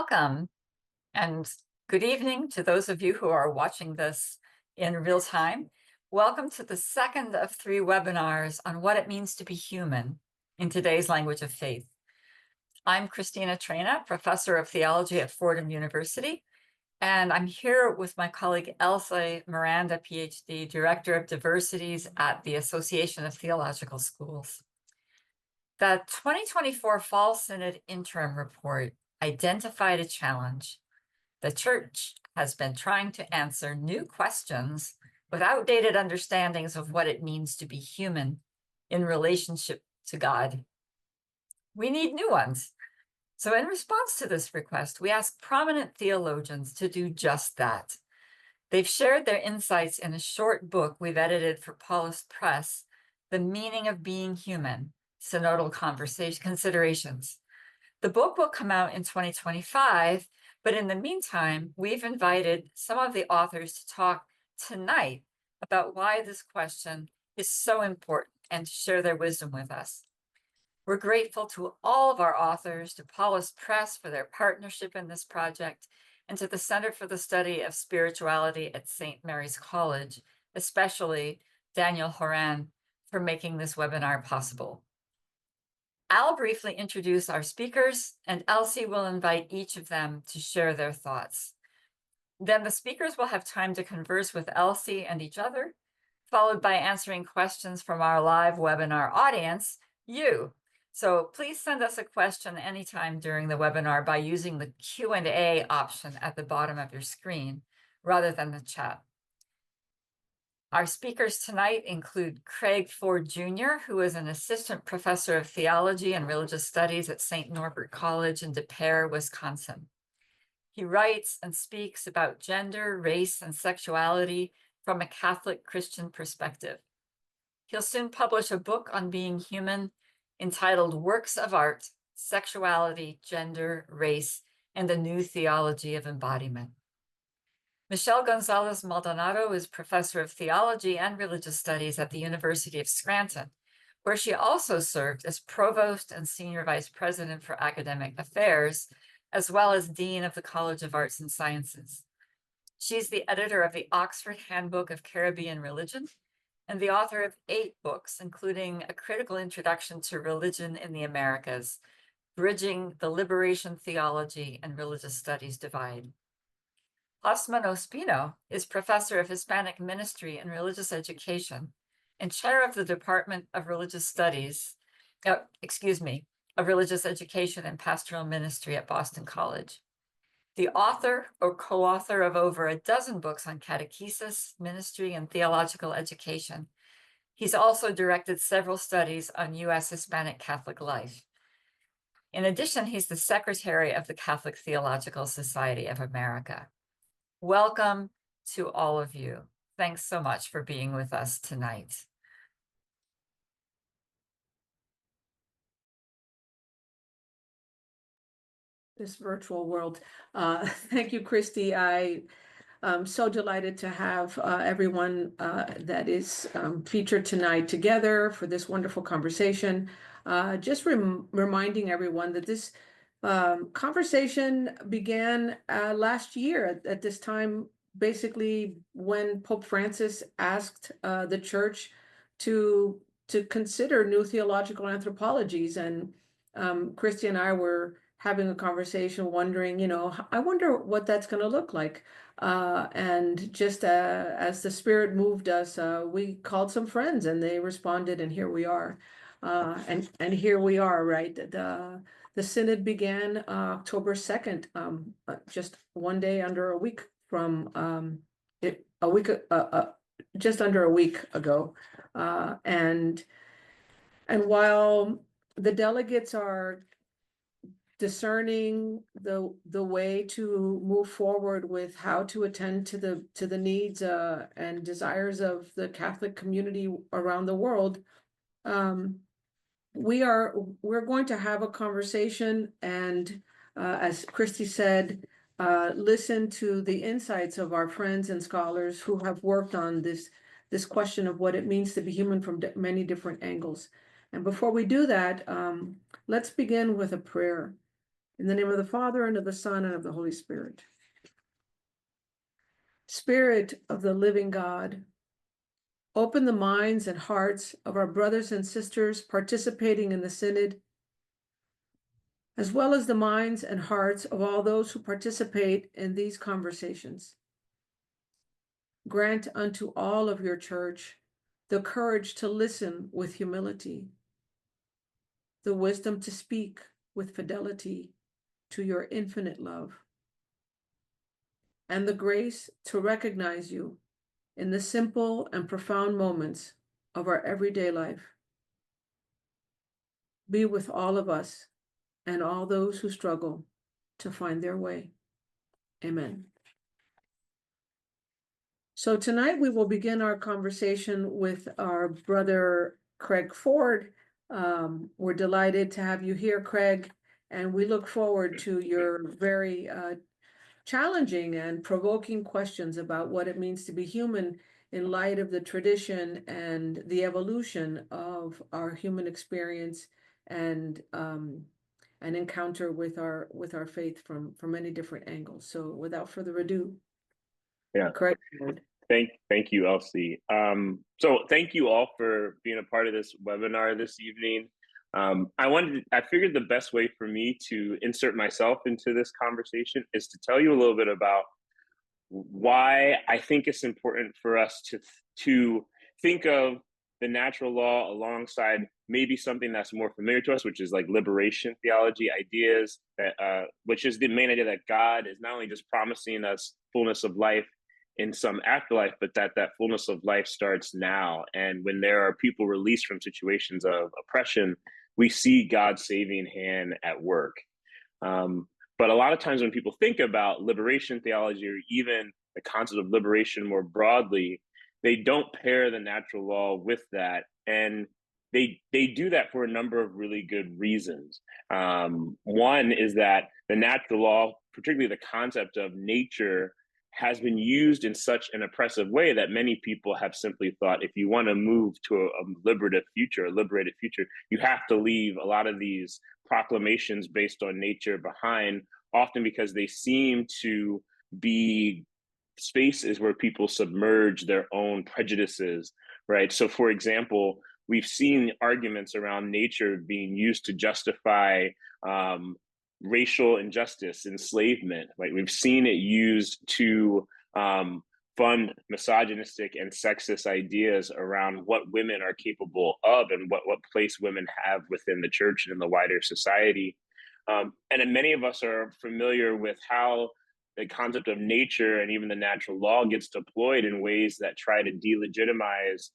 Welcome and good evening to those of you who are watching this in real time. Welcome to the second of 3 webinars on what it means to be human in today's language of faith. I'm Cristie Traina, professor of theology at Fordham University, and I'm here with my colleague Elsie Miranda, PhD, director of diversities at the Association of Theological Schools. The 2024 Fall Synod Interim Report identified a challenge. The Church has been trying to answer new questions with outdated understandings of what it means to be human in relationship to God. We need new ones. So in response to this request, we asked prominent theologians to do just that. They've shared their insights in a short book we've edited for Paulist Press, The Meaning of Being Human, Synodal Considerations. The book will come out in 2025, but in the meantime, we've invited some of the authors to talk tonight about why this question is so important and to share their wisdom with us. We're grateful to all of our authors, to Paulist Press for their partnership in this project, and to the Center for the Study of Spirituality at St. Mary's College, especially Daniel Horan, for making this webinar possible. I'll briefly introduce our speakers, and Elsie will invite each of them to share their thoughts. Then the speakers will have time to converse with Elsie and each other, followed by answering questions from our live webinar audience, you. So please send us a question anytime during the webinar by using the Q&A option at the bottom of your screen, rather than the chat. Our speakers tonight include Craig Ford Jr., who is an assistant professor of theology and religious studies at St. Norbert College in Des Peres, Wisconsin. He writes and speaks about gender, race, and sexuality from a Catholic Christian perspective. He'll soon publish a book on being human entitled Works of Art, Sexuality, Gender, Race, and the New Theology of Embodiment. Michelle Gonzalez Maldonado is professor of theology and religious studies at the University of Scranton, where she also served as provost and senior vice president for academic affairs, as well as dean of the College of Arts and Sciences. She's the editor of the Oxford Handbook of Caribbean Religion and the author of 8 books, including A Critical Introduction to Religion in the Americas, Bridging the Liberation Theology and Religious Studies Divide. Hosffman Ospino is professor of Hispanic Ministry and Religious Education and chair of the Department of Religious Studies, of Religious Education and Pastoral Ministry at Boston College. The author or co-author of over a dozen books on catechesis, ministry, and theological education. He's also directed several studies on U.S. Hispanic Catholic life. In addition, he's the secretary of the Catholic Theological Society of America. Welcome to all of you. Thanks so much for being with us tonight. This virtual world. Thank you, Cristie. I'm so delighted to have everyone that is featured tonight together for this wonderful conversation. Just reminding everyone that this conversation began last year at this time, basically when Pope Francis asked the Church to consider new theological anthropologies. And Cristie and I were having a conversation wondering, I wonder what that's going to look like. And just as the Spirit moved us, we called some friends and they responded, and here we are. And here we are, right? The Synod began October 2nd, just one day under a week from just under a week ago. And while the delegates are discerning the way to move forward with how to attend to the needs and desires of the Catholic community around the world, we're going to have a conversation and, as Cristie said, listen to the insights of our friends and scholars who have worked on this question of what it means to be human from many different angles. And before we do that, let's begin with a prayer. In the name of the Father, and of the Son, and of the Holy Spirit. Spirit of the living God, open the minds and hearts of our brothers and sisters participating in the Synod, as well as the minds and hearts of all those who participate in these conversations. Grant unto all of your church the courage to listen with humility, the wisdom to speak with fidelity to your infinite love, and the grace to recognize you in the simple and profound moments of our everyday life. Be with all of us and all those who struggle to find their way. Amen. So tonight we will begin our conversation with our brother Craig Ford. We're delighted to have you here, Craig, and we look forward to your very challenging and provoking questions about what it means to be human in light of the tradition and the evolution of our human experience and an encounter with our faith from many different angles. So without further ado, yeah, Craig. Thank you, Elsie. So thank you all for being a part of this webinar this evening. I figured the best way for me to insert myself into this conversation is to tell you a little bit about why I think it's important for us to think of the natural law alongside maybe something that's more familiar to us, which is like liberation theology ideas, which is the main idea that God is not only just promising us fullness of life in some afterlife, but that fullness of life starts now. And when there are people released from situations of oppression, we see God's saving hand at work. But a lot of times when people think about liberation theology, or even the concept of liberation more broadly, they don't pair the natural law with that. And they do that for a number of really good reasons. One is that the natural law, particularly the concept of nature, has been used in such an oppressive way that many people have simply thought, if you want to move to a liberated future, you have to leave a lot of these proclamations based on nature behind, often because they seem to be spaces where people submerge their own prejudices, right? So for example, we've seen arguments around nature being used to justify racial injustice, enslavement, right? We've seen it used to fund misogynistic and sexist ideas around what women are capable of and what place women have within the church and in the wider society. And then many of us are familiar with how the concept of nature and even the natural law gets deployed in ways that try to delegitimize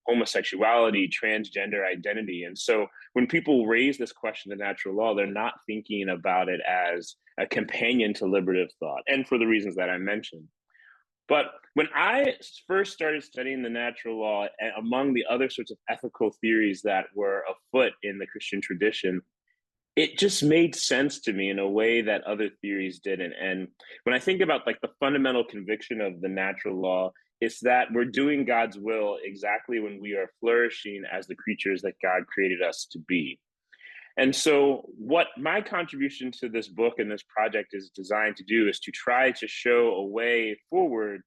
homosexuality, transgender identity. And so when people raise this question of natural law, they're not thinking about it as a companion to liberative thought, and for the reasons that I mentioned. But when I first started studying the natural law, among the other sorts of ethical theories that were afoot in the Christian tradition, it just made sense to me in a way that other theories didn't. And when I think about like the fundamental conviction of the natural law, it's that we're doing God's will exactly when we are flourishing as the creatures that God created us to be. And so what my contribution to this book and this project is designed to do is to try to show a way forward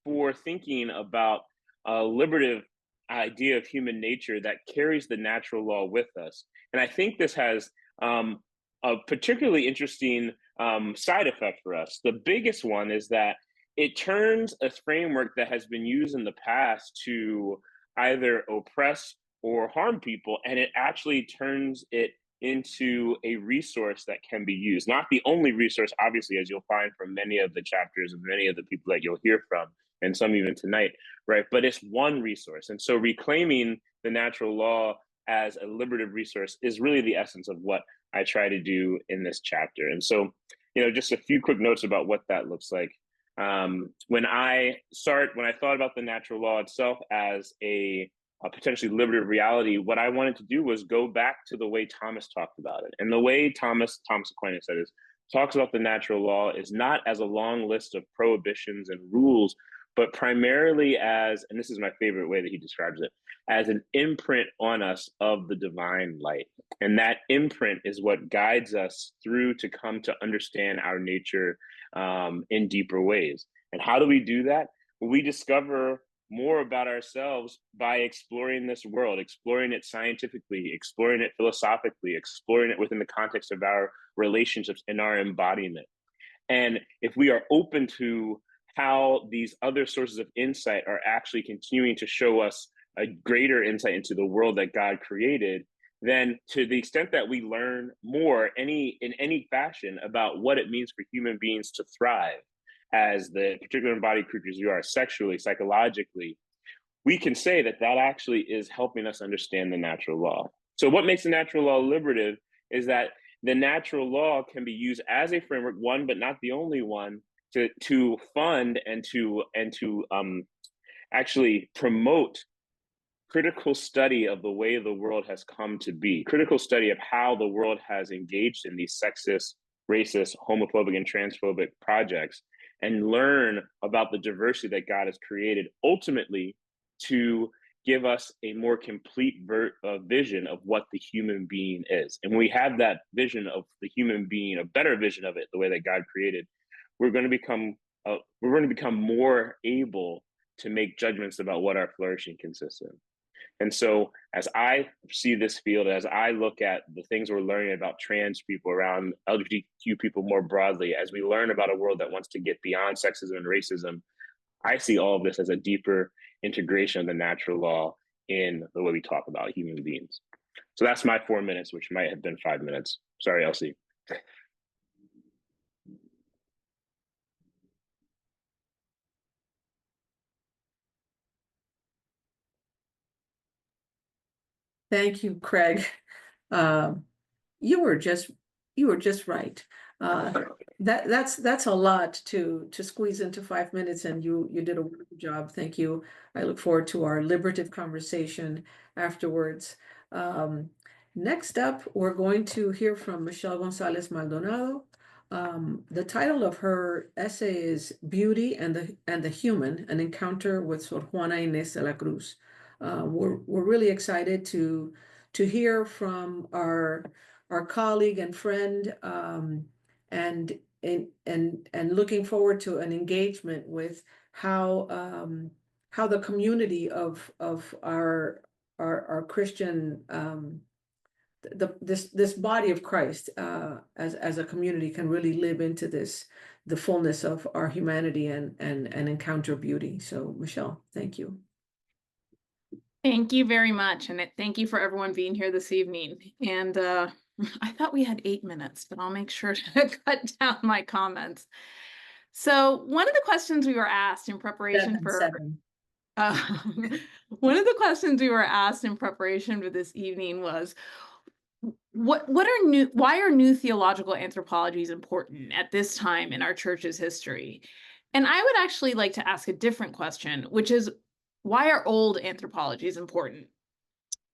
for thinking about a liberative idea of human nature that carries the natural law with us. And I think this has a particularly interesting side effect for us. The biggest one is that it turns a framework that has been used in the past to either oppress or harm people, and it actually turns it into a resource that can be used. Not the only resource, obviously, as you'll find from many of the chapters of many of the people that you'll hear from, and some even tonight, right? But it's one resource. And so reclaiming the natural law as a liberative resource is really the essence of what I try to do in this chapter. And so, just a few quick notes about what that looks like. When I thought about the natural law itself as a potentially liberative reality, what I wanted to do was go back to the way Thomas talked about it. And the way Thomas Aquinas said is, talks about the natural law is not as a long list of prohibitions and rules, but primarily as, and this is my favorite way that he describes it, as an imprint on us of the divine light. And that imprint is what guides us through to come to understand our nature in deeper ways. And how do we do that? We discover more about ourselves by exploring this world, exploring it scientifically, exploring it philosophically, exploring it within the context of our relationships and our embodiment. And if we are open to how these other sources of insight are actually continuing to show us a greater insight into the world that God created, then to the extent that we learn more in any fashion about what it means for human beings to thrive as the particular embodied creatures we are, sexually, psychologically, we can say that that actually is helping us understand the natural law. So what makes the natural law liberative is that the natural law can be used as a framework, one, but not the only one, to fund and to actually promote critical study of the way the world has come to be, critical study of how the world has engaged in these sexist, racist, homophobic, and transphobic projects, and learn about the diversity that God has created, ultimately to give us a more complete vision of what the human being is. And when we have that vision of the human being, a better vision of it, the way that God created, we're going to become more able to make judgments about what our flourishing consists in. And so as I see this field, as I look at the things we're learning about trans people, around LGBTQ people more broadly, as we learn about a world that wants to get beyond sexism and racism, I see all of this as a deeper integration of the natural law in the way we talk about human beings. So that's my 4 minutes, which might have been 5 minutes. Sorry, Elsie. Thank you, Craig. You were just right. That's a lot to squeeze into 5 minutes, and you did a wonderful job. Thank you. I look forward to our liberative conversation afterwards. Next up, we're going to hear from Michelle Gonzalez Maldonado. The title of her essay is "Beauty and the Human: An Encounter with Sor Juana Inés de la Cruz." We're really excited to hear from our colleague and friend, and looking forward to an engagement with how the community of our Christian, this body of Christ, as a community, can really live into the fullness of our humanity and encounter beauty. So Michelle, thank you. Thank you very much. And thank you for everyone being here this evening. And I thought we had 8 minutes, but I'll make sure to cut down my comments. So one of the questions we were asked in preparation one of the questions we were asked in preparation for this evening was, why are new theological anthropologies important at this time in our church's history? And I would actually like to ask a different question, which is, why are old anthropologies important?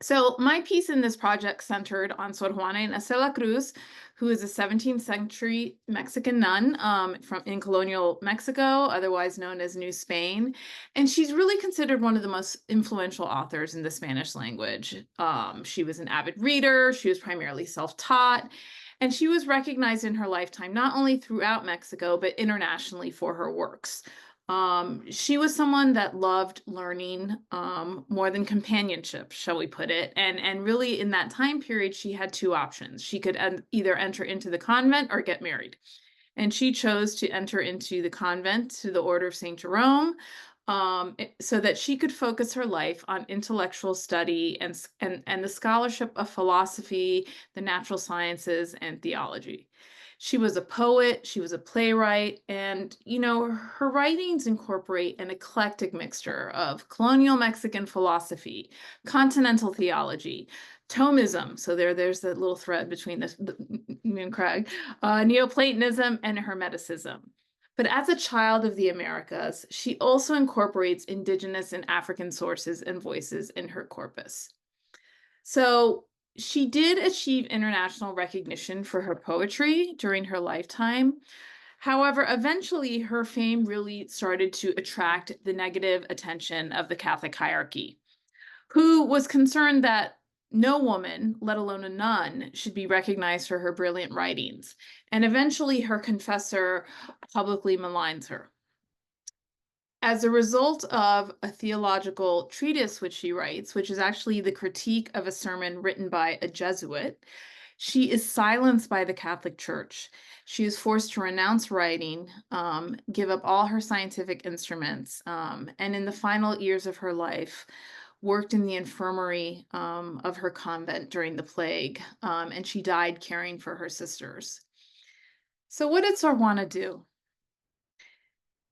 So my piece in this project centered on Sor Juana Inés de la Cruz, who is a 17th century Mexican nun in colonial Mexico, otherwise known as New Spain. And she's really considered one of the most influential authors in the Spanish language. She was an avid reader, she was primarily self-taught, and she was recognized in her lifetime not only throughout Mexico, but internationally for her works. She was someone that loved learning more than companionship, shall we put it. And really in that time period, she had two options. She could either enter into the convent or get married. And she chose to enter into the convent to the Order of St. Jerome, so that she could focus her life on intellectual study and the scholarship of philosophy, the natural sciences, and theology. She was a poet, she was a playwright, and, her writings incorporate an eclectic mixture of colonial Mexican philosophy, continental theology, Thomism, so there's that little thread between me and Craig, Neoplatonism, and Hermeticism. But as a child of the Americas, she also incorporates indigenous and African sources and voices in her corpus. So she did achieve international recognition for her poetry during her lifetime. However, eventually her fame really started to attract the negative attention of the Catholic hierarchy, who was concerned that no woman, let alone a nun, should be recognized for her brilliant writings. And eventually her confessor publicly maligns her. As a result of a theological treatise which she writes, which is actually the critique of a sermon written by a Jesuit, she is silenced by the Catholic Church. She is forced to renounce writing, give up all her scientific instruments, and in the final years of her life, worked in the infirmary of her convent during the plague, and she died caring for her sisters. So what did Sor Juana do?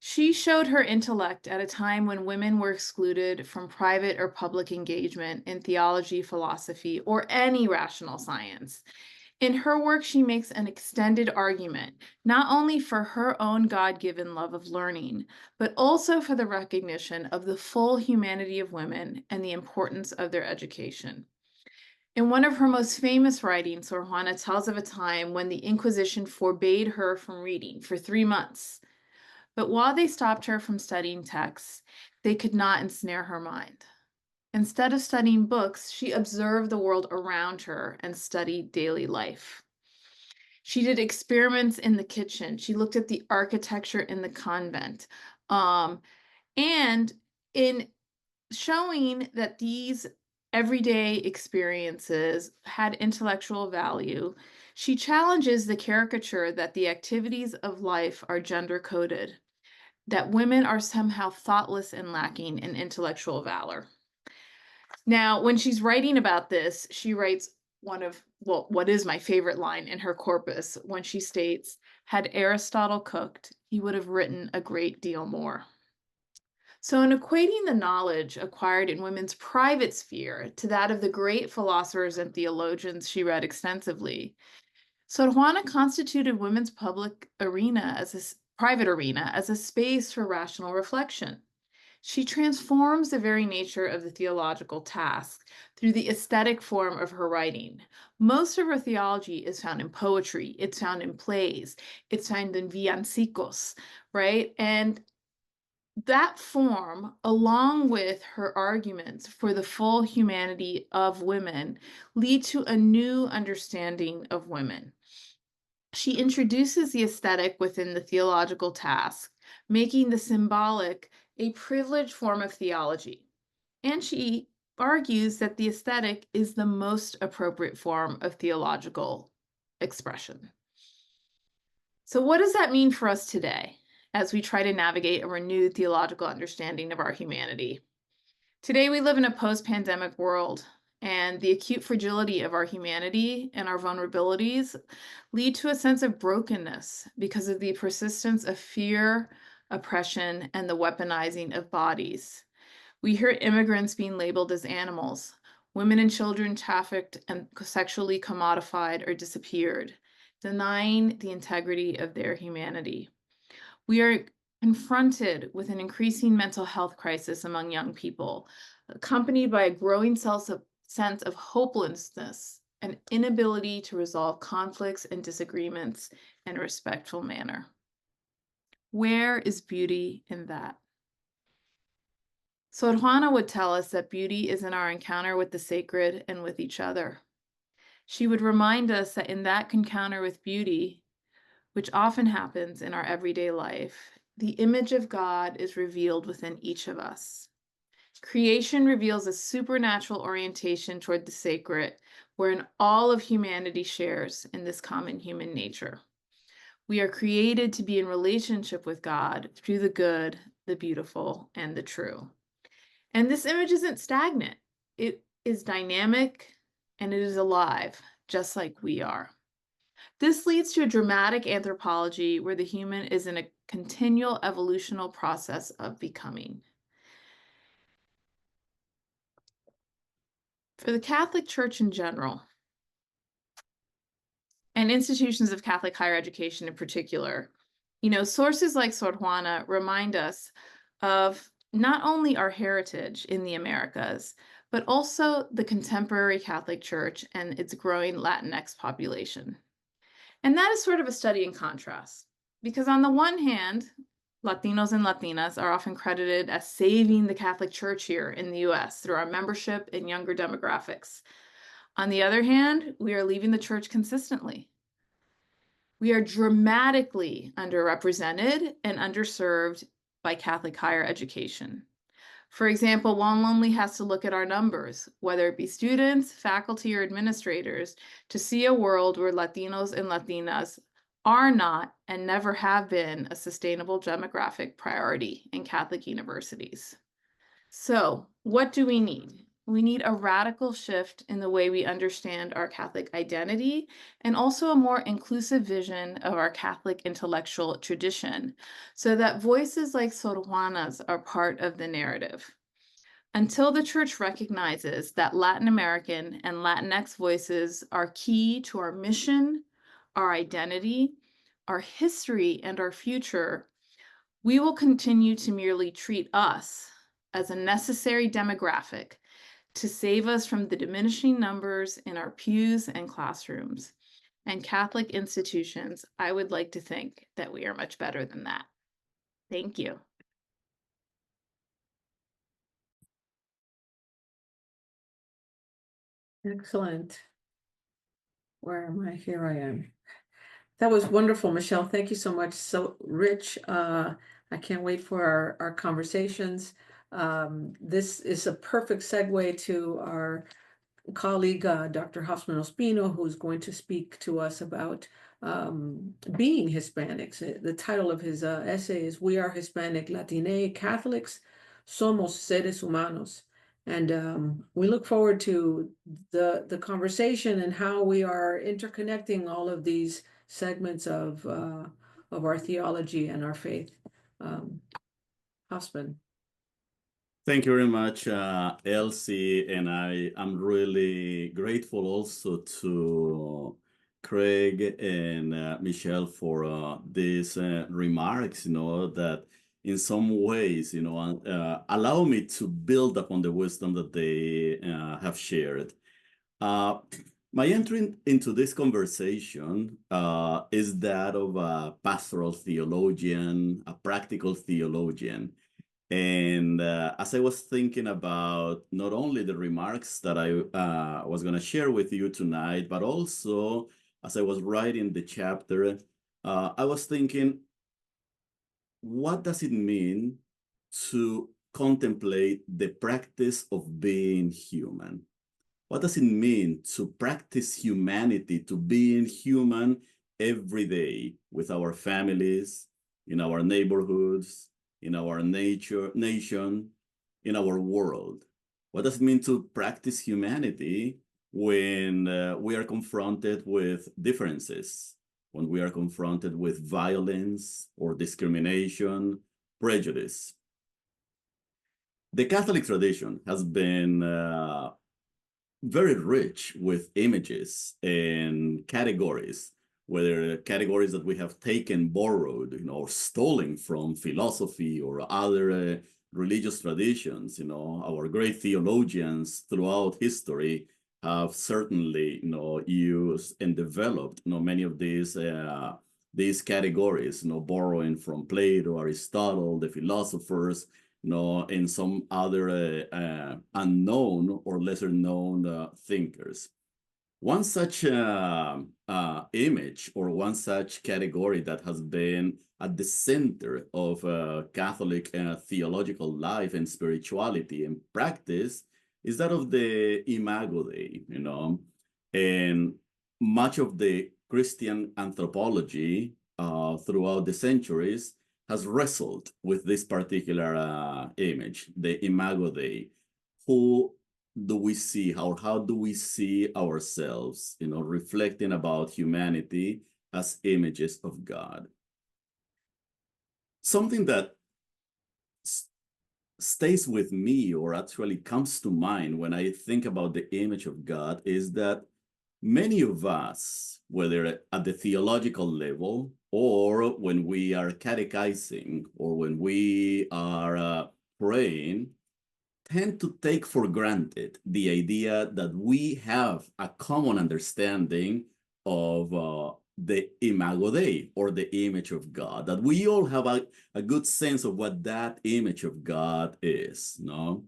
She showed her intellect at a time when women were excluded from private or public engagement in theology, philosophy, or any rational science. In her work, she makes an extended argument, not only for her own God-given love of learning, but also for the recognition of the full humanity of women and the importance of their education. In one of her most famous writings, Sor Juana tells of a time when the Inquisition forbade her from reading for 3 months. But while they stopped her from studying texts, they could not ensnare her mind. Instead of studying books, she observed the world around her and studied daily life. She did experiments in the kitchen. She looked at the architecture in the convent. And in showing that these everyday experiences had intellectual value, she challenges the caricature that the activities of life are gender-coded, that women are somehow thoughtless and lacking in intellectual valor. Now, when she's writing about this, she writes what is my favorite line in her corpus when she states, "Had Aristotle cooked, he would have written a great deal more." So in equating the knowledge acquired in women's private sphere to that of the great philosophers and theologians she read extensively, Sor Juana constituted women's private arena as a space for rational reflection. She transforms the very nature of the theological task through the aesthetic form of her writing. Most of her theology is found in poetry, it's found in plays, it's found in villancicos, right? And that form, along with her arguments for the full humanity of women, lead to a new understanding of women. She introduces the aesthetic within the theological task, making the symbolic a privileged form of theology. And she argues that the aesthetic is the most appropriate form of theological expression. So what does that mean for us today as we try to navigate a renewed theological understanding of our humanity? Today we live in a post-pandemic world, and the acute fragility of our humanity and our vulnerabilities lead to a sense of brokenness because of the persistence of fear, oppression, and the weaponizing of bodies. We hear immigrants being labeled as animals, women and children trafficked and sexually commodified or disappeared, denying the integrity of their humanity. We are confronted with an increasing mental health crisis among young people, accompanied by a growing sense of hopelessness and inability to resolve conflicts and disagreements in a respectful manner. Where is beauty in that? Sor Juana would tell us that beauty is in our encounter with the sacred and with each other. She would remind us that in that encounter with beauty, which often happens in our everyday life, the image of God is revealed within each of us. Creation reveals a supernatural orientation toward the sacred, wherein all of humanity shares in this common human nature. We are created to be in relationship with God through the good, the beautiful, and the true. And this image isn't stagnant. It is dynamic and it is alive, just like we are. This leads to a dramatic anthropology where the human is in a continual evolutional process of becoming. For the Catholic Church in general, and institutions of Catholic higher education in particular, sources like Sor Juana remind us of not only our heritage in the Americas, but also the contemporary Catholic Church and its growing Latinx population. And that is sort of a study in contrast. Because on the one hand, Latinos and Latinas are often credited as saving the Catholic Church here in the US through our membership and younger demographics. On the other hand, we are leaving the church consistently. We are dramatically underrepresented and underserved by Catholic higher education. For example, one only has to look at our numbers, whether it be students, faculty, or administrators, to see a world where Latinos and Latinas are not and never have been a sustainable demographic priority in Catholic universities. So, what do we need? We need a radical shift in the way we understand our Catholic identity and also a more inclusive vision of our Catholic intellectual tradition so that voices like Sor Juana's are part of the narrative. Until the church recognizes that Latin American and Latinx voices are key to our mission, our identity, our history, and our future, we will continue to merely treat us as a necessary demographic to save us from the diminishing numbers in our pews and classrooms. And Catholic institutions, I would like to think that we are much better than that. Thank you. Excellent. Where am I? Here I am. That was wonderful, Michelle. Thank you so much. So rich. I can't wait for our conversations. This is a perfect segue to our colleague, Dr. Hosffman Ospino, who's going to speak to us about being Hispanics. The title of his essay is "We Are Hispanic Latine Catholics, Somos Seres Humanos." And we look forward to the conversation and how we are interconnecting all of these segments of our theology and our faith. Hosffman. Thank you very much, Elsie, and I am really grateful also to Craig and Michelle for these remarks, that in some ways, allow me to build upon the wisdom that they have shared. My entry into this conversation is that of a pastoral theologian, a practical theologian. And as I was thinking about not only the remarks that I was going to share with you tonight, but also as I was writing the chapter, I was thinking, what does it mean to contemplate the practice of being human? What does it mean to practice humanity, to being human every day with our families, in our neighborhoods, in our nation, in our world? What does it mean to practice humanity when we are confronted with differences, when we are confronted with violence or discrimination, prejudice? The Catholic tradition has been very rich with images and categories, whether categories that we have taken, borrowed, or stolen from philosophy or other religious traditions. Our great theologians throughout history have certainly, used and developed, many of these categories, borrowing from Plato, Aristotle, the philosophers, and some other unknown or lesser known thinkers. One such image or one such category that has been at the center of Catholic theological life and spirituality and practice is that of the Imago Dei, and much of the Christian anthropology throughout the centuries has wrestled with this particular image, the Imago Dei. Who do we see, or how do we see ourselves, reflecting about humanity as images of God? Something that stays with me, or actually comes to mind when I think about the image of God, is that many of us, whether at the theological level or when we are catechizing or when we are praying, tend to take for granted the idea that we have a common understanding of the imago Dei, or the image of God, that we all have a good sense of what that image of God is, no?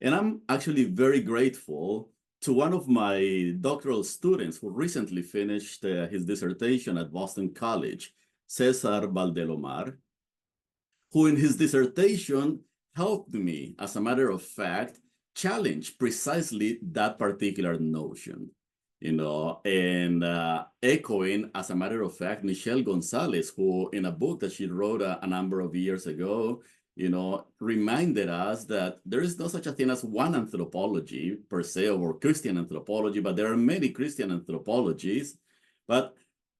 And I'm actually very grateful to one of my doctoral students who recently finished his dissertation at Boston College, Cesar Valdelomar, who in his dissertation helped me, as a matter of fact, challenge precisely that particular notion, and echoing, as a matter of fact, Michelle Gonzalez, who in a book that she wrote a number of years ago, reminded us that there is no such a thing as one anthropology per se, or Christian anthropology, but there are many Christian anthropologies. But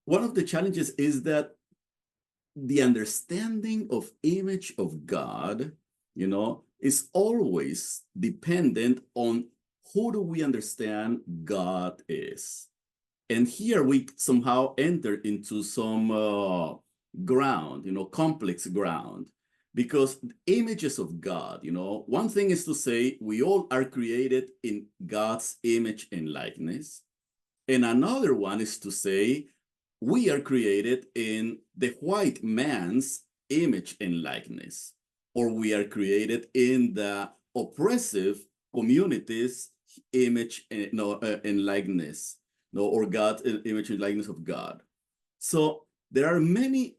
one of the challenges is that the understanding of image of God, is always dependent on who do we understand God is. And here we somehow enter into some ground, complex ground, because images of God, one thing is to say we all are created in God's image and likeness. And another one is to say we are created in the white man's image and likeness, or we are created in the oppressive community's image and likeness, or God's image and likeness of God. So there are many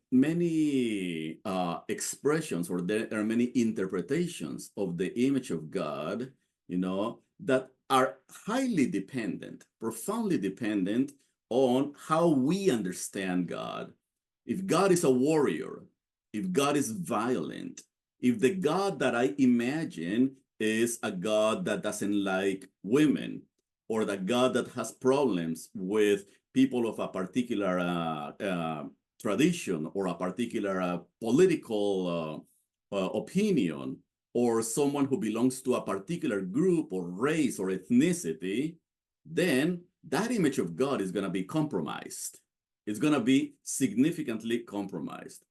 expressions, or there are many interpretations of the image of God, that are highly dependent, profoundly dependent on how we understand God. If God is a warrior, if God is violent, if the God that I imagine is a God that doesn't like women, or the God that has problems with people of a particular tradition, or a particular political opinion, or someone who belongs to a particular group or race or ethnicity, then that image of God is going to be compromised. It's going to be significantly compromised.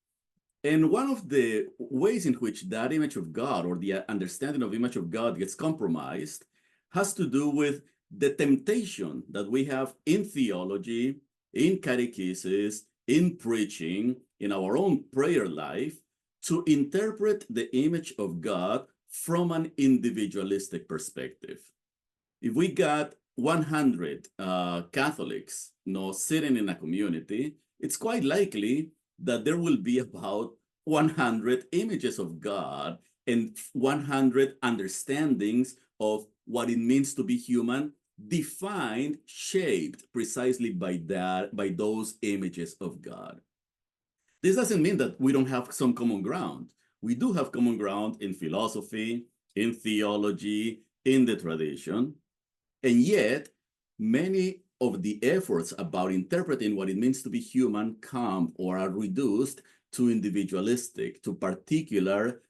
And one of the ways in which that image of God, or the understanding of image of God, gets compromised has to do with the temptation that we have in theology, in catechesis, in preaching, in our own prayer life, to interpret the image of God from an individualistic perspective. If we got 100 Catholics sitting in a community, it's quite likely that there will be about 100 images of God and 100 understandings of what it means to be human, defined, shaped precisely by those images of God. This doesn't mean that we don't have some common ground. We do have common ground in philosophy, in theology, in the tradition. And yet, many of the efforts about interpreting what it means to be human come or are reduced to individualistic, to particular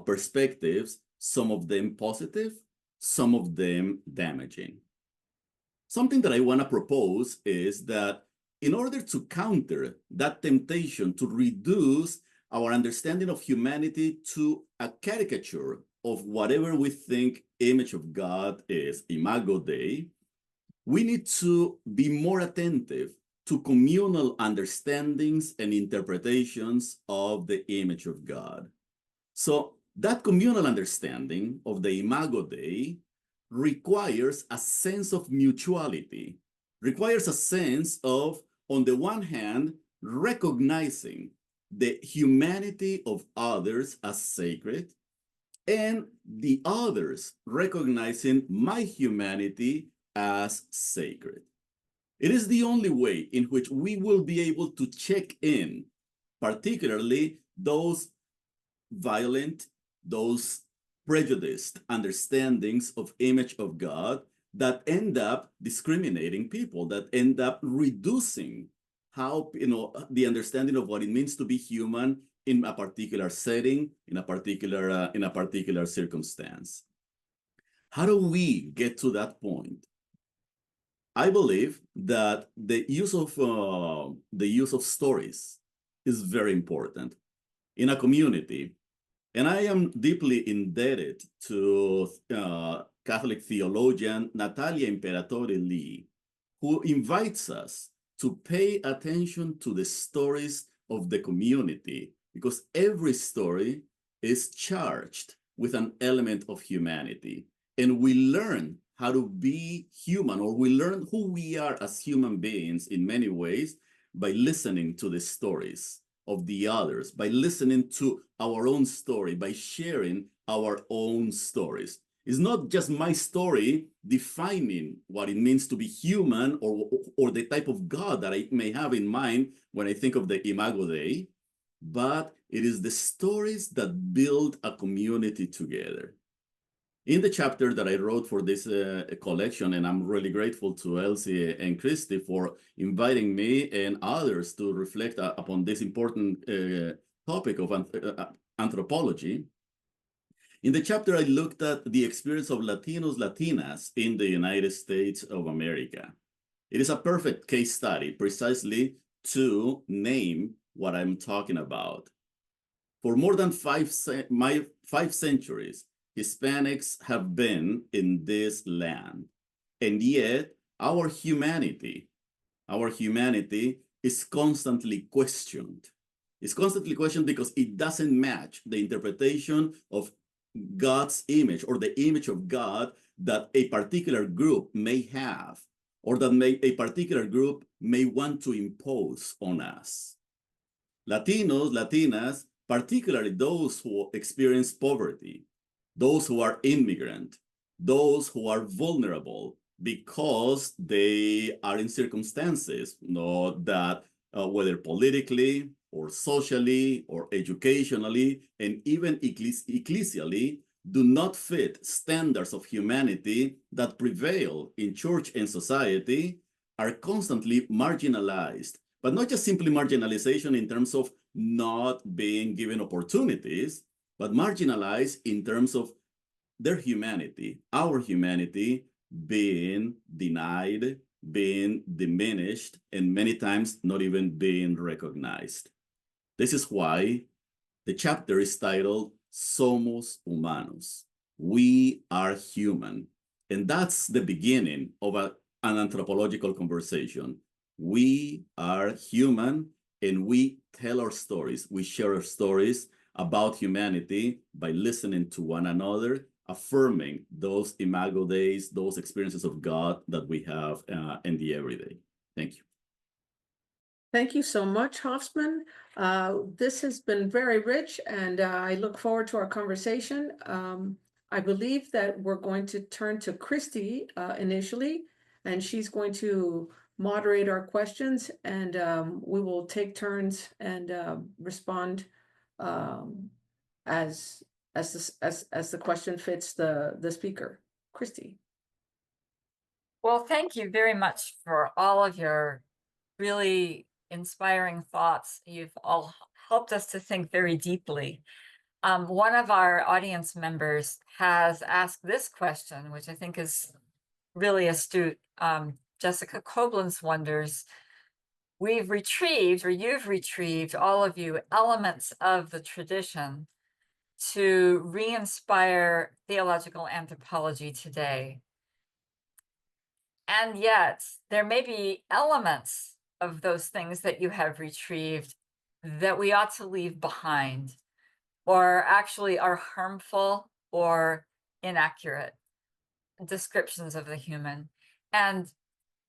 perspectives, some of them positive, some of them damaging. Something that I want to propose is that in order to counter that temptation to reduce our understanding of humanity to a caricature of whatever we think image of God is, imago Dei, we need to be more attentive to communal understandings and interpretations of the image of God. So that communal understanding of the imago Dei requires a sense of mutuality, requires a sense of, on the one hand, recognizing the humanity of others as sacred, and the others recognizing my humanity as sacred. It is the only way in which we will be able to check in, particularly those violent, those prejudiced understandings of image of God that end up discriminating people, that end up reducing how, the understanding of what it means to be human in a particular setting, in a particular circumstance. How do we get to that point? I believe that the use of stories is very important in a community. And I am deeply indebted to Catholic theologian Natalia Imperatori Lee, who invites us to pay attention to the stories of the community, because every story is charged with an element of humanity. And we learn how to be human, or we learn who we are as human beings in many ways by listening to the stories of the others, by listening to our own story, by sharing our own stories. It's not just my story defining what it means to be human, or the type of God that I may have in mind when I think of the Imago Dei, but it is the stories that build a community together. In the chapter that I wrote for this collection, and I'm really grateful to Elsie and Cristie for inviting me and others to reflect upon this important topic of anthropology. In the chapter, I looked at the experience of Latinos, Latinas in the United States of America. It is a perfect case study precisely to name what I'm talking about. For more than five centuries, Hispanics have been in this land, and yet our humanity is constantly questioned. It's constantly questioned because it doesn't match the interpretation of God's image, or the image of God that a particular group may have, or that a particular group may want to impose on us. Latinos, Latinas, particularly those who experience poverty, those who are immigrant, those who are vulnerable because they are in circumstances that whether politically or socially or educationally and even ecclesially do not fit standards of humanity that prevail in church and society, are constantly marginalized. But not just simply marginalization in terms of not being given opportunities, but marginalized in terms of their humanity, our humanity being denied, being diminished, and many times not even being recognized. This is why the chapter is titled Somos Humanos. We are human. And that's the beginning of an anthropological conversation. We are human, and we tell our stories. We share our stories about humanity by listening to one another, affirming those Imago Deis, those experiences of God that we have in the everyday. Thank you. Thank you so much, Hosffman. This has been very rich, and I look forward to our conversation. I believe that we're going to turn to Cristie initially, and she's going to moderate our questions, and we will take turns and respond as the question fits the speaker. Cristie. Well, thank you very much for all of your really inspiring thoughts. You've all helped us to think very deeply. One of our audience members has asked this question, which I think is really astute. Jessica Koblenz wonders, you've retrieved, all of you, elements of the tradition to re-inspire theological anthropology today. And yet there may be elements of those things that you have retrieved that we ought to leave behind, or actually are harmful or inaccurate descriptions of the human. And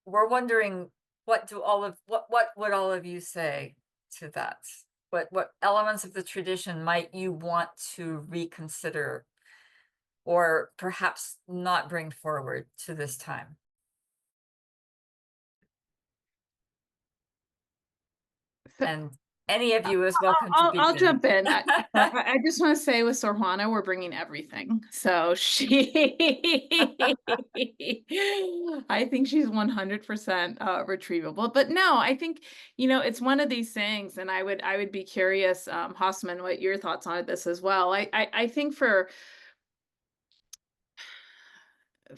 we're wondering, what would all of you say to that? What elements of the tradition might you want to reconsider, or perhaps not bring forward to this time? And any of you is welcome to begin. I'll jump in. I just want to say with Sor Juana, we're bringing everything. So I think she's 100% retrievable. But no, I think, it's one of these things, and I would be curious, Hosffman, what your thoughts on this as well. I think for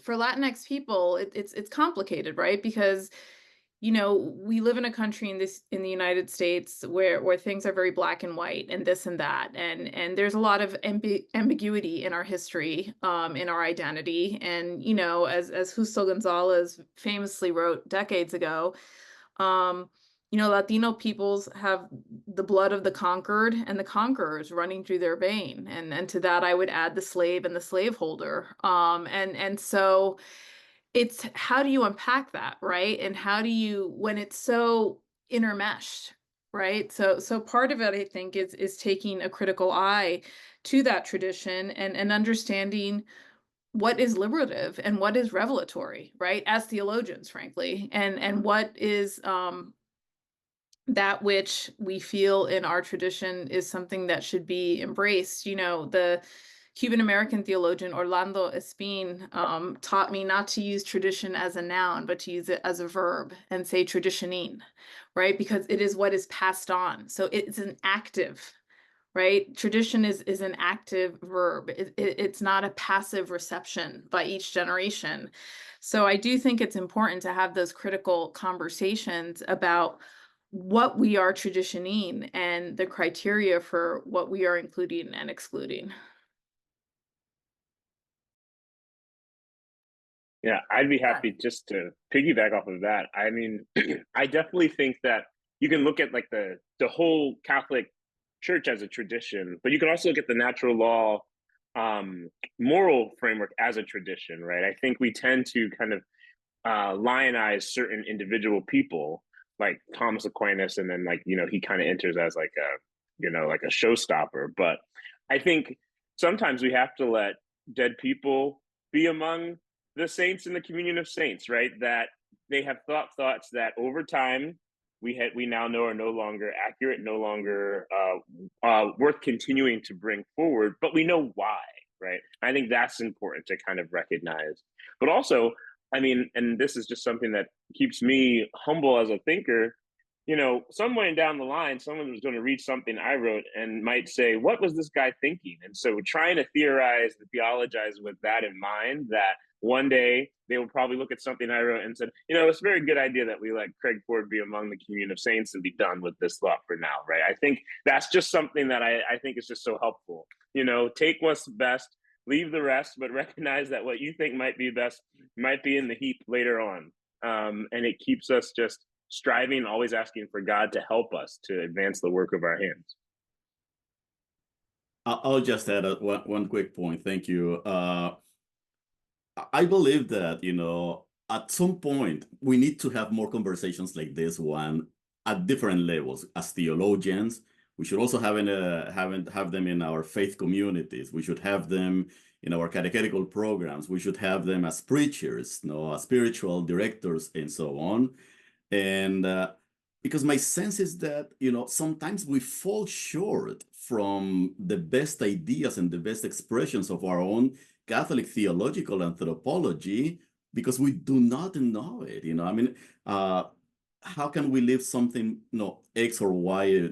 Latinx people, it's complicated, right? Because we live in a country in the United States where things are very black and white and this and that. And there's a lot of ambiguity in our history, in our identity. And, as Justo Gonzalez famously wrote decades ago, Latino peoples have the blood of the conquered and the conquerors running through their vein. And to that, I would add the slave and the slaveholder. And so it's, how do you unpack that, right? And how do you, when it's so intermeshed, right? So part of it, I think, is taking a critical eye to that tradition and understanding what is liberative and what is revelatory, right? As theologians, frankly, and what is that which we feel in our tradition is something that should be embraced. The Cuban American theologian Orlando Espín taught me not to use tradition as a noun, but to use it as a verb and say traditioning, right? Because it is what is passed on. So it's an active, right? Tradition is an active verb. It's not a passive reception by each generation. So I do think it's important to have those critical conversations about what we are traditioning and the criteria for what we are including and excluding. Yeah, I'd be happy just to piggyback off of that. I mean, I definitely think that you can look at like the whole Catholic Church as a tradition, but you can also look at the natural law moral framework as a tradition, right? I think we tend to kind of lionize certain individual people like Thomas Aquinas, and then he kind of enters as like a showstopper. But I think sometimes we have to let dead people be among the saints in the communion of saints, right? That they have thoughts that over time we now know are no longer accurate, no longer worth continuing to bring forward, but we know why, right? I think that's important to kind of recognize. But also, I mean, and this is just something that keeps me humble as a thinker, somewhere down the line, someone was going to read something I wrote and might say, what was this guy thinking? And so trying to theorize and theologize with that in mind, that one day they will probably look at something I wrote and said, it's a very good idea that we let Craig Ford be among the communion of saints and be done with this thought for now, right? I think that's just something that I think is just so helpful. Take what's best, leave the rest, but recognize that what you think might be best might be in the heap later on. And it keeps us just striving, always asking for God to help us to advance the work of our hands. I'll just add one quick point. Thank you. I believe that, at some point we need to have more conversations like this one at different levels. As theologians, we should also have them in our faith communities. We should have them in our catechetical programs. We should have them as preachers, as spiritual directors, and so on. And because my sense is that, sometimes we fall short from the best ideas and the best expressions of our own Catholic theological anthropology because we do not know it. I mean, how can we leave something, X or Y,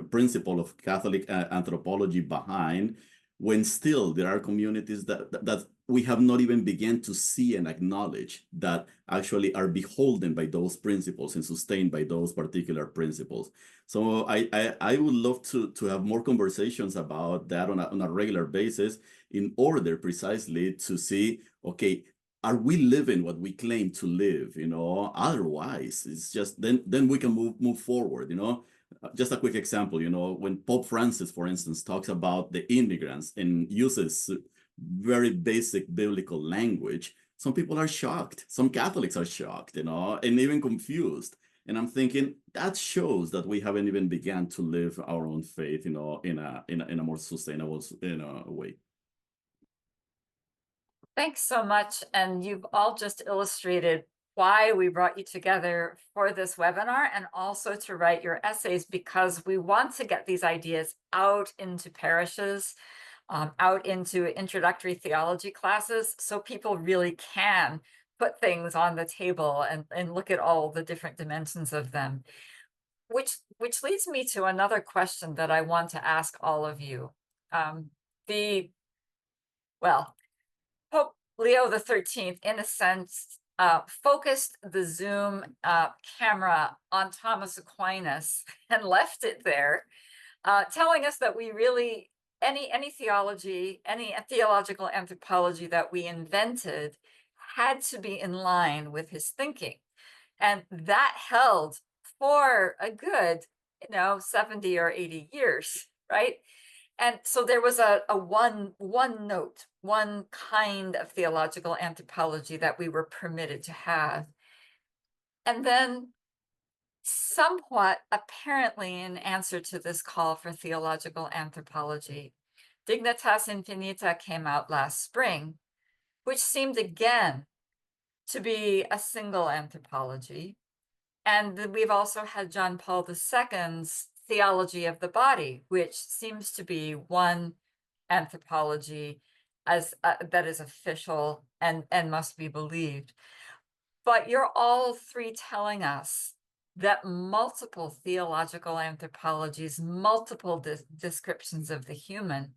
principle of Catholic anthropology behind when still there are communities that we have not even begun to see and acknowledge that actually are beholden by those principles and sustained by those particular principles. So I would love to have more conversations about that on a regular basis in order precisely to see, okay, are we living what we claim to live? Otherwise, it's just then we can move forward. Just a quick example, when Pope Francis, for instance, talks about the immigrants and uses very basic biblical language, some people are shocked. Some Catholics are shocked, and even confused. And I'm thinking that shows that we haven't even begun to live our own faith, in a more sustainable way. Thanks so much. And you've all just illustrated why we brought you together for this webinar and also to write your essays, because we want to get these ideas out into parishes, out into introductory theology classes, so people really can put things on the table and look at all the different dimensions of them. Which leads me to another question that I want to ask all of you. Pope Leo XIII, in a sense, focused the Zoom camera on Thomas Aquinas and left it there, telling us that we really, any theology, any theological anthropology that we invented had to be in line with his thinking. And that held for a good, 70 or 80 years, right? And so there was a one note, one kind of theological anthropology that we were permitted to have. And then somewhat apparently in answer to this call for theological anthropology, Dignitas Infinita came out last spring, which seemed again to be a single anthropology. And we've also had John Paul II's Theology of the Body, which seems to be one anthropology as that is official and must be believed. But you're all three telling us that multiple theological anthropologies, multiple descriptions of the human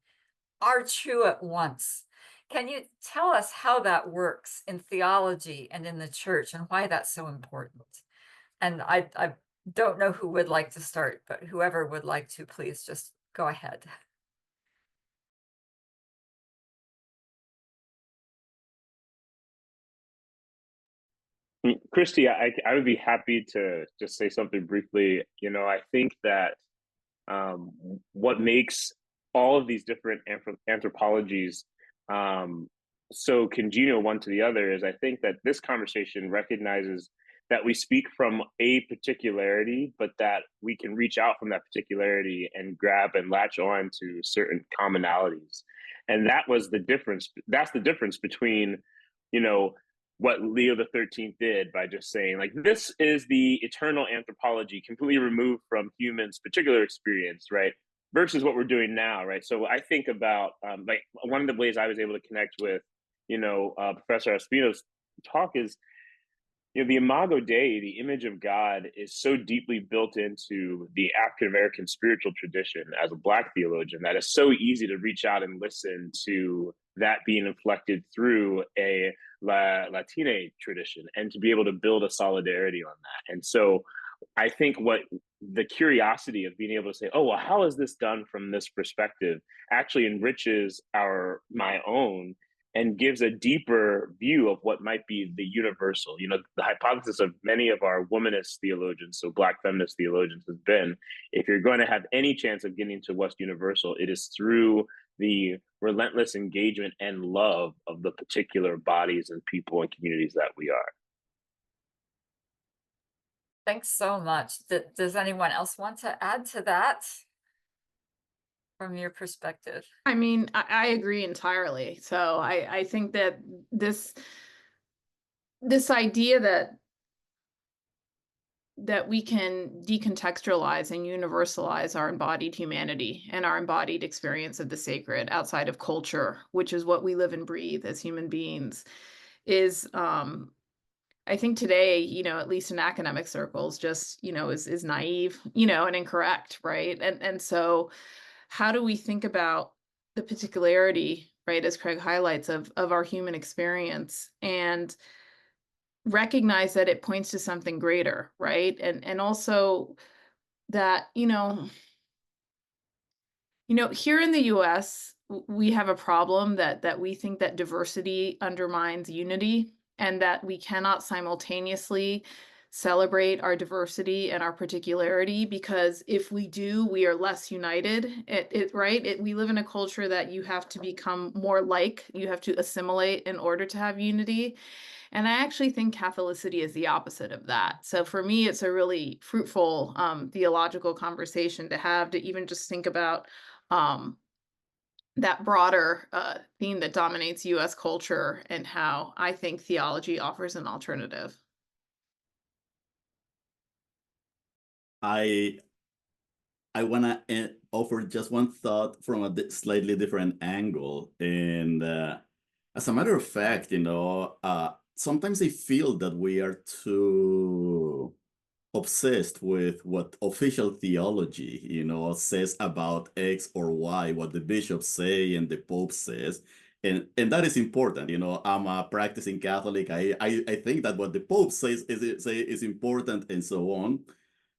are true at once. Can you tell us how that works in theology and in the church and why that's so important? And I don't know who would like to start, but whoever would like to, please just go ahead. Cristie, I would be happy to just say something briefly. I think that what makes all of these different anthropologies so congenial one to the other is I think that this conversation recognizes that we speak from a particularity, but that we can reach out from that particularity and grab and latch on to certain commonalities. And that was the difference. That's the difference between, what Leo XIII did by just saying, like, this is the eternal anthropology, completely removed from humans' particular experience, right? Versus what we're doing now, right? So I think about, like, one of the ways I was able to connect with, Professor Ospino's talk is, the Imago Dei, the image of God, is so deeply built into the African American spiritual tradition as a Black theologian that it's so easy to reach out and listen to that being inflected through a Latine tradition and to be able to build a solidarity on that. And so I think what the curiosity of being able to say, oh, well, how is this done from this perspective actually enriches my own and gives a deeper view of what might be the universal. The hypothesis of many of our womanist theologians, so Black feminist theologians, has been, if you're going to have any chance of getting to what's universal, it is through the relentless engagement and love of the particular bodies and people and communities that we are. Thanks so much. Does anyone else want to add to that from your perspective? I mean, I agree entirely. So I think that this idea that we can decontextualize and universalize our embodied humanity and our embodied experience of the sacred outside of culture, which is what we live and breathe as human beings, is I think today, at least in academic circles, just, is naive, and incorrect, right? And so how do we think about the particularity, right, as Craig highlights, of our human experience and recognize that it points to something greater, right? And also that, here in the US, we have a problem that we think that diversity undermines unity, and that we cannot simultaneously celebrate our diversity and our particularity, because if we do, we are less united. We live in a culture that you have to become more like, you have to assimilate in order to have unity. And I actually think Catholicity is the opposite of that. So for me, it's a really fruitful theological conversation to have, to even just think about that broader theme that dominates US culture and how I think theology offers an alternative. I want to offer just one thought from a slightly different angle. And as a matter of fact, sometimes I feel that we are too obsessed with what official theology, says about X or Y, what the bishops say and the Pope says. And that is important. I'm a practicing Catholic. I think that what the Pope says is important and so on.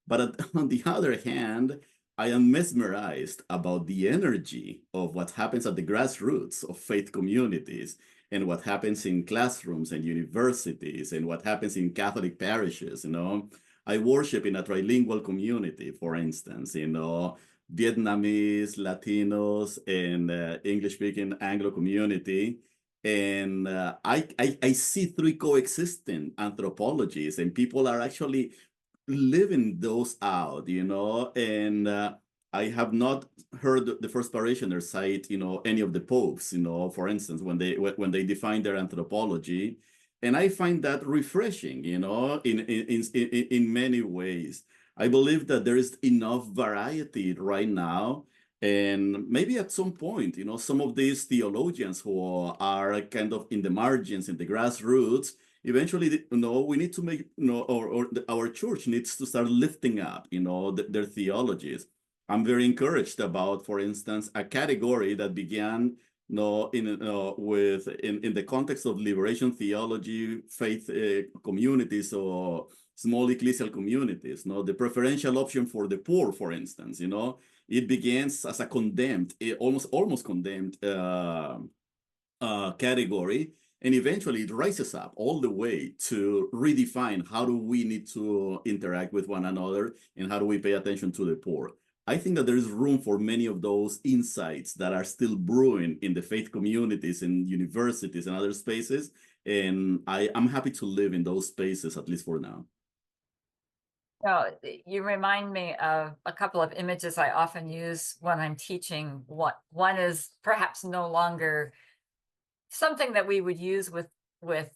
But on the other hand, I am mesmerized about the energy of what happens at the grassroots of faith communities and what happens in classrooms and universities and what happens in Catholic parishes, I worship in a trilingual community, for instance, Vietnamese, Latinos, and English-speaking Anglo community. And I see three coexisting anthropologies, and people are actually living those out, and I have not heard the first parishioners cite, any of the popes, for instance, when they define their anthropology. And I find that refreshing, in many ways. I believe that there is enough variety right now. And maybe at some point, some of these theologians who are kind of in the margins, in the grassroots, eventually, we need to make, our church needs to start lifting up, their theologies. I'm very encouraged about, for instance, a category that began in the context of liberation theology, faith communities, or small ecclesial communities. The preferential option for the poor, for instance, it begins as a condemned, almost condemned category. And eventually it rises up all the way to redefine how do we need to interact with one another and how do we pay attention to the poor. I think that there is room for many of those insights that are still brewing in the faith communities and universities and other spaces. And I'm happy to live in those spaces, at least for now. Well, you remind me of a couple of images I often use when I'm teaching. One is perhaps no longer something that we would use with the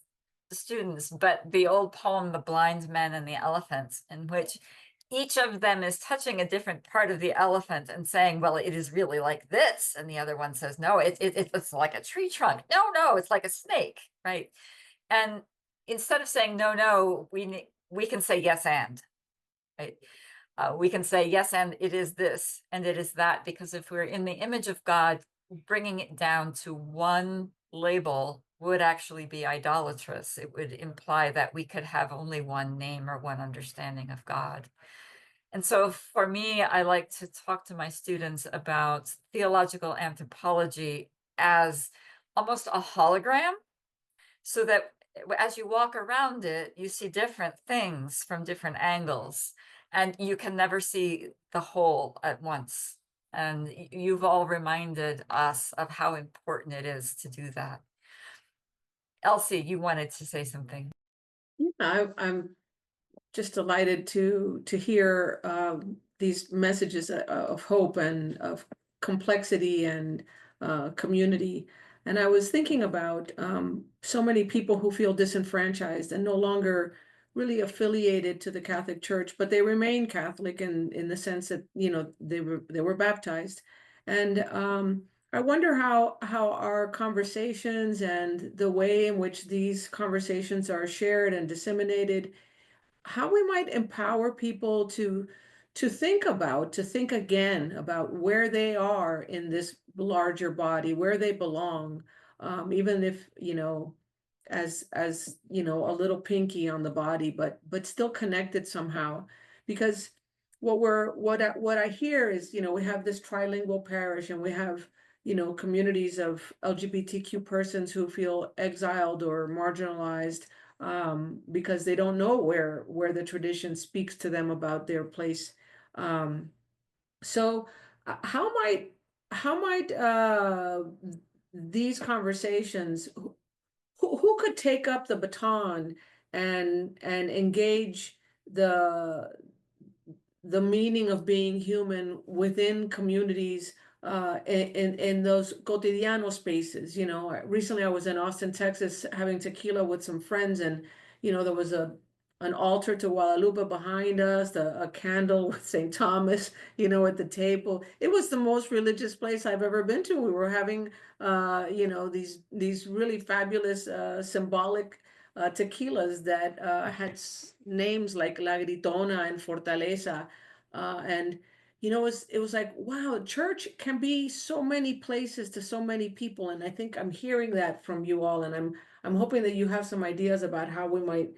students, but the old poem, The Blind Men and the Elephants, in which each of them is touching a different part of the elephant and saying, well, it is really like this. And the other one says, no, it's like a tree trunk. No, it's like a snake, right? And instead of saying, no, we can say yes and, right? We can say yes and it is this and it is that, because if we're in the image of God, bringing it down to one label would actually be idolatrous. It would imply that we could have only one name or one understanding of God. And so for me, I like to talk to my students about theological anthropology as almost a hologram, so that as you walk around it, you see different things from different angles, and you can never see the whole at once. And you've all reminded us of how important it is to do that. Elsie, you wanted to say something. Yeah, I'm just delighted to hear these messages of hope and of complexity and community. And I was thinking about so many people who feel disenfranchised and no longer really affiliated to the Catholic Church, but they remain Catholic in the sense that, they were baptized. And I wonder how our conversations and the way in which these conversations are shared and disseminated, how we might empower people to think again about where they are in this larger body, where they belong, even if, as a little pinky on the body, but still connected somehow. Because what I hear is, we have this trilingual parish, and we have, communities of LGBTQ persons who feel exiled or marginalized, because they don't know where the tradition speaks to them about their place. So how might these conversations, who could take up the baton and engage the meaning of being human within communities, in those cotidiano spaces? Recently I was in Austin, Texas, having tequila with some friends, and there was an altar to Guadalupe behind us, a candle with St. Thomas, at the table. It was the most religious place I've ever been to. We were having these really fabulous symbolic tequilas that had names like La Gritona and Fortaleza, and it was like, wow, church can be so many places to so many people. And I think I'm hearing that from you all, and I'm hoping that you have some ideas about how we might,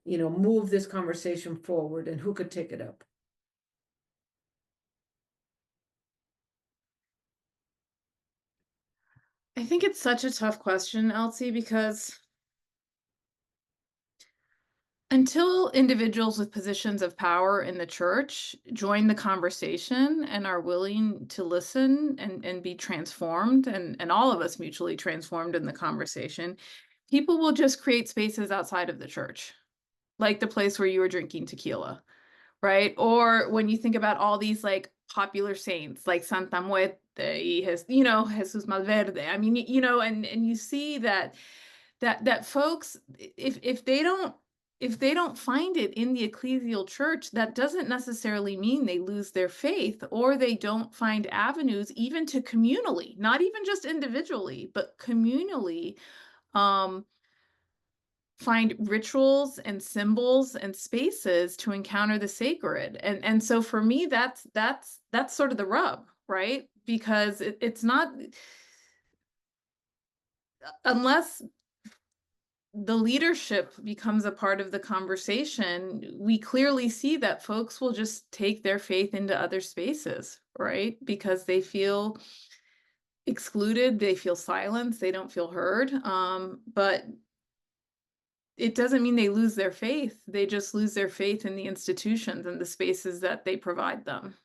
move this conversation forward, and who could take it up. I think it's such a tough question, Elsie, because until individuals with positions of power in the church join the conversation and are willing to listen and be transformed, and all of us mutually transformed in the conversation, people will just create spaces outside of the church, like the place where you were drinking tequila, right? Or when you think about all these like popular saints like Santa Muerte, Jesus Malverde. I mean, and you see that folks, if they don't find it in the ecclesial church, that doesn't necessarily mean they lose their faith, or they don't find avenues even to communally, not even just individually, but communally, find rituals and symbols and spaces to encounter the sacred. And so for me, that's sort of the rub, right? Because it's not, unless the leadership becomes a part of the conversation, we clearly see that folks will just take their faith into other spaces, right? Because they feel excluded, they feel silenced, they don't feel heard. But it doesn't mean they lose their faith. They just lose their faith in the institutions and the spaces that they provide them.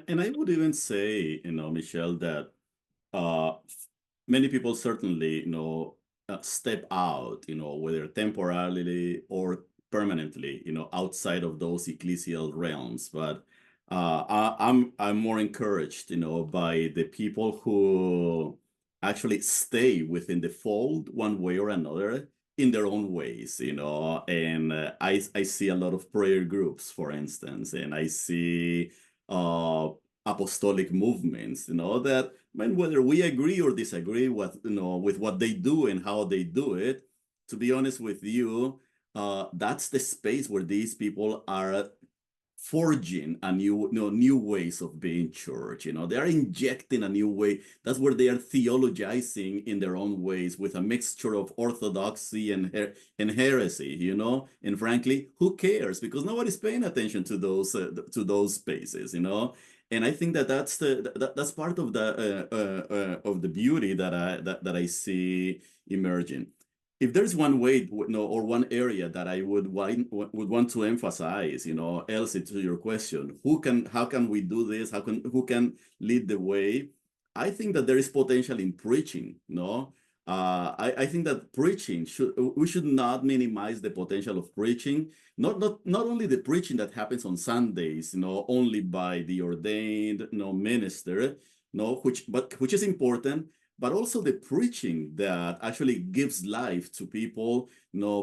And I would even say, Michelle, that many people certainly, step out, whether temporarily or permanently, outside of those ecclesial realms. But I'm more encouraged, by the people who actually stay within the fold one way or another in their own ways, and I see a lot of prayer groups, for instance, and I see apostolic movements, that, man, whether we agree or disagree with, with what they do and how they do it, to be honest with you, that's the space where these people are forging a new ways of being church. They are injecting a new way. That's where they are theologizing in their own ways with a mixture of orthodoxy and heresy. And frankly, who cares? Because nobody's paying attention to those spaces. And I think that's part of the beauty that I see emerging. If there's one way, or one area that I would want to emphasize, Elsie, to your question, how can we do this? Who can lead the way? I think that there is potential in preaching, I think that we should not minimize the potential of preaching, not only the preaching that happens on Sundays, only by the ordained, minister, which is important, but also the preaching that actually gives life to people,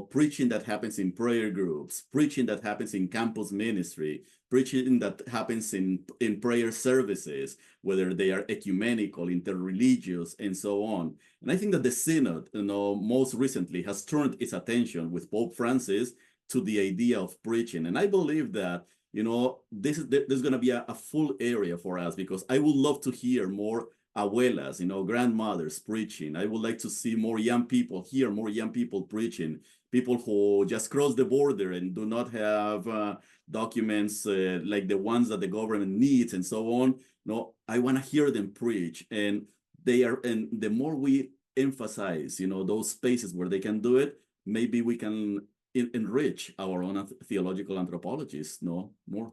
preaching that happens in prayer groups, preaching that happens in campus ministry, preaching that happens in prayer services, whether they are ecumenical, interreligious, and so on. And I think that the Synod, most recently has turned its attention with Pope Francis to the idea of preaching. And I believe that, there's going to be a full area for us, because I would love to hear more abuelas, grandmothers preaching. I would like to see more young people preaching, people who just cross the border and do not have documents like the ones that the government needs and so on. I want to hear them preach, and the more we emphasize, those spaces where they can do it, maybe we can enrich our own theological anthropologists, more.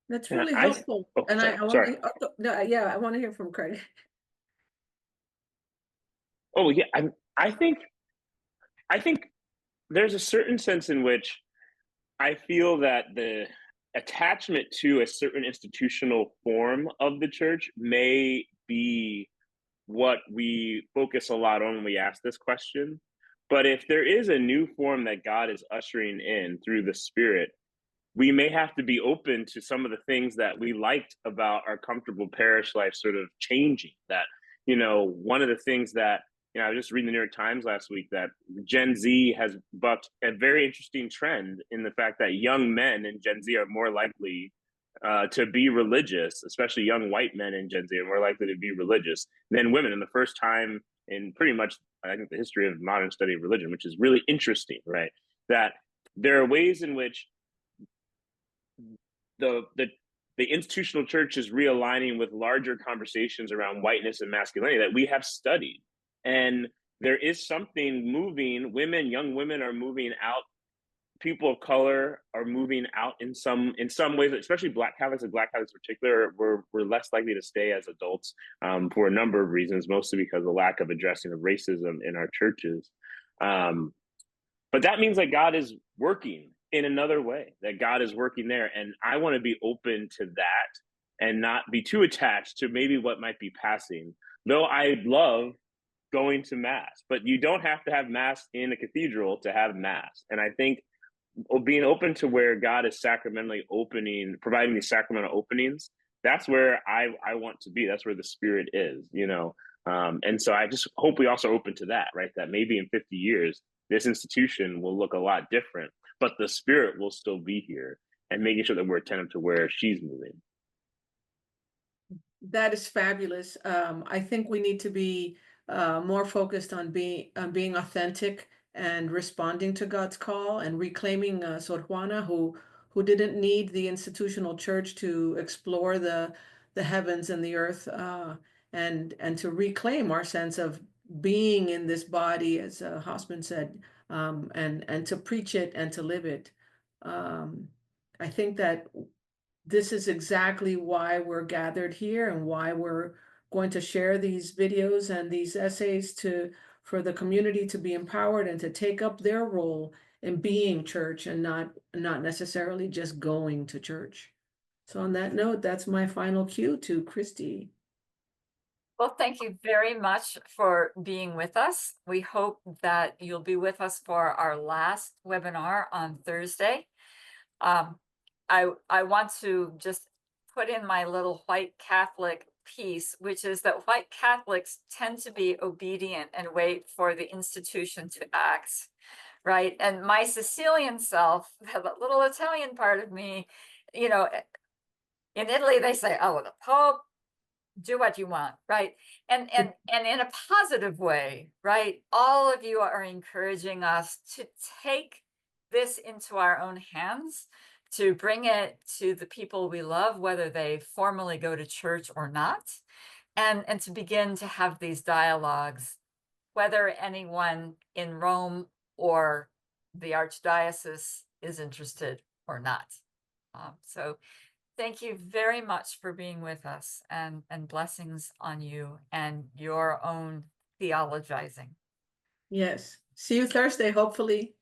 That's really Yeah, helpful. And sorry, I sorry. I want to hear from Craig. Oh yeah, I think there's a certain sense in which I feel that the attachment to a certain institutional form of the church may be what we focus a lot on when we ask this question. But if there is a new form that God is ushering in through the Spirit, we may have to be open to some of the things that we liked about our comfortable parish life sort of changing. That, one of the things that, I was just reading the New York Times last week that Gen Z has bucked a very interesting trend in the fact that young men in Gen Z are more likely to be religious, especially young white men in Gen Z are more likely to be religious than women, in the first time in pretty much, I think, the history of modern study of religion, which is really interesting, right? That there are ways in which the the institutional church is realigning with larger conversations around whiteness and masculinity that we have studied. And there is something moving. Young women are moving out. People of color are moving out in some ways, especially Black Catholics, and Black Catholics in particular, we're less likely to stay as adults for a number of reasons, mostly because of the lack of addressing of racism in our churches. But that means that God is working in another way, that God is working there. And I want to be open to that and not be too attached to maybe what might be passing. Though I love going to Mass, but you don't have to have Mass in a cathedral to have Mass. And I think being open to where God is sacramentally providing these sacramental openings, that's where I want to be. That's where the Spirit is, you know? And so I just hope we also open to that, right? That maybe in 50 years, this institution will look a lot different, but the Spirit will still be here, and making sure that we're attentive to where she's moving. That is fabulous. I think we need to be more focused on being authentic and responding to God's call and reclaiming Sor Juana, who didn't need the institutional church to explore the heavens and the earth, and to reclaim our sense of being in this body, as Hosffman said, and to preach it and to live it. I think that this is exactly why we're gathered here and why we're going to share these videos and these essays for the community to be empowered and to take up their role in being church and not necessarily just going to church. So on that note, that's my final cue to Cristie. Well, thank you very much for being with us. We hope that you'll be with us for our last webinar on Thursday. I want to just put in my little white Catholic piece, which is that white Catholics tend to be obedient and wait for the institution to act, right? And my Sicilian self, the little Italian part of me, you know, in Italy, they say, oh, the Pope, do what you want, right? And in a positive way, right? All of you are encouraging us to take this into our own hands, to bring it to the people we love, whether they formally go to church or not, and to begin to have these dialogues, whether anyone in Rome or the Archdiocese is interested or not. So thank you very much for being with us, and blessings on you and your own theologizing. Yes. See you Thursday, hopefully.